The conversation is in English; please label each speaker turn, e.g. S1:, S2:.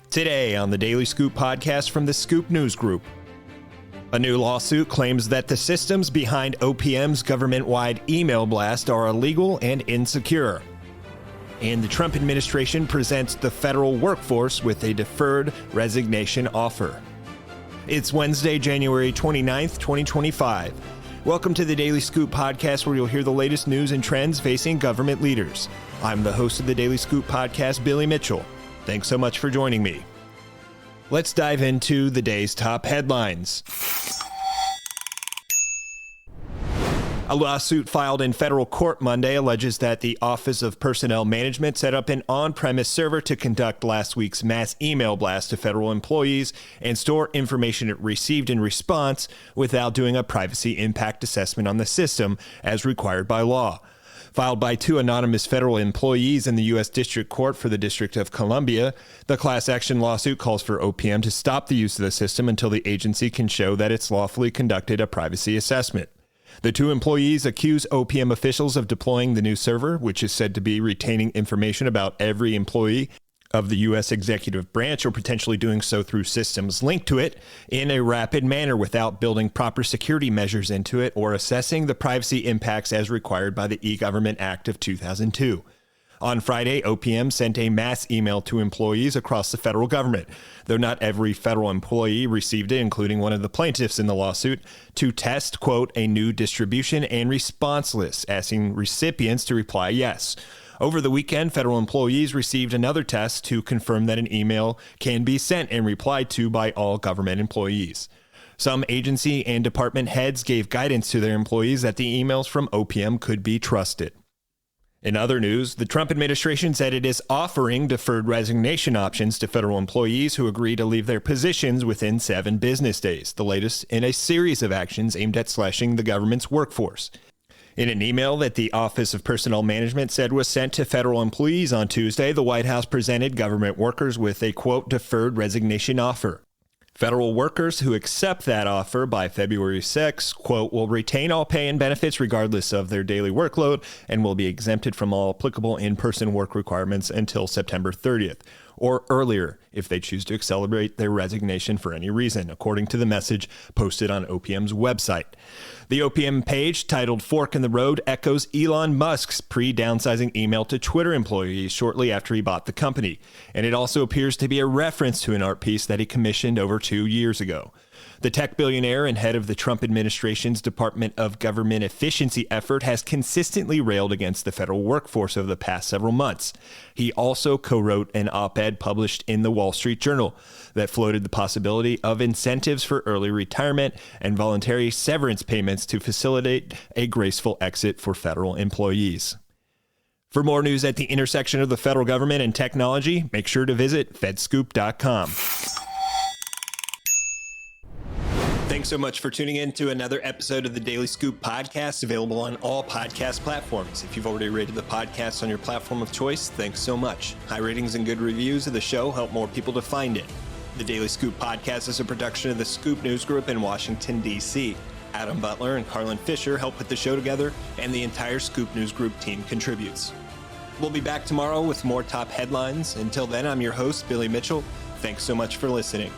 S1: Today on the Daily Scoop podcast from the Scoop News Group. A new lawsuit claims that the systems behind OPM's government-wide email blast are illegal and insecure. And the Trump administration presents the federal workforce with a deferred resignation offer. It's Wednesday, January 29th, 2025. Welcome to the Daily Scoop podcast, where you'll hear the latest news and trends facing government leaders. I'm the host of the Daily Scoop podcast, Billy Mitchell. Thanks so much for joining me. Let's dive into the day's top headlines. A lawsuit filed in federal court Monday alleges that the Office of Personnel Management set up an on-premise server to conduct last week's mass email blast to federal employees and store information it received in response without doing a privacy impact assessment on the system as required by law. Filed by two anonymous federal employees in the U.S. District Court for the District of Columbia, the class action lawsuit calls for OPM to stop the use of the system until the agency can show that it's lawfully conducted a privacy assessment. The two employees accuse OPM officials of deploying the new server, which is said to be retaining information about every employee of the U.S. executive branch, or potentially doing so through systems linked to it, in a rapid manner without building proper security measures into it or assessing the privacy impacts as required by the E-Government Act of 2002. On Friday, OPM sent a mass email to employees across the federal government, though not every federal employee received it, including one of the plaintiffs in the lawsuit, to test, quote, a new distribution and response list, asking recipients to reply yes. Over the weekend, federal employees received another test to confirm that an email can be sent and replied to by all government employees. Some agency and department heads gave guidance to their employees that the emails from OPM could be trusted. In other news, the Trump administration said it is offering deferred resignation options to federal employees who agree to leave their positions within 7 business days, the latest in a series of actions aimed at slashing the government's workforce. In an email that the Office of Personnel Management said was sent to federal employees on Tuesday, the White House presented government workers with a, quote, deferred resignation offer. Federal workers who accept that offer by February 6, quote, will retain all pay and benefits regardless of their daily workload and will be exempted from all applicable in-person work requirements until September 30th, or earlier if they choose to accelerate their resignation for any reason, according to the message posted on OPM's website. The OPM page, titled Fork in the Road, echoes Elon Musk's pre-downsizing email to Twitter employees shortly after he bought the company, and it also appears to be a reference to an art piece that he commissioned over 2 years ago. The tech billionaire and head of the Trump administration's Department of Government Efficiency effort has consistently railed against the federal workforce over the past several months. He also co-wrote an op-ed published in the Wall Street Journal that floated the possibility of incentives for early retirement and voluntary severance payments to facilitate a graceful exit for federal employees. For more news at the intersection of the federal government and technology, make sure to visit FedScoop.com. Thanks so much for tuning in to another episode of the Daily Scoop podcast, available on all podcast platforms. If you've already rated the podcast on your platform of choice, thanks so much. High ratings and good reviews of the show help more people to find it. The Daily Scoop podcast is a production of the Scoop News Group in Washington, D.C. Adam Butler and Carlin Fisher help put the show together, and the entire Scoop News Group team contributes. We'll be back tomorrow with more top headlines. Until then, I'm your host, Billy Mitchell. Thanks so much for listening.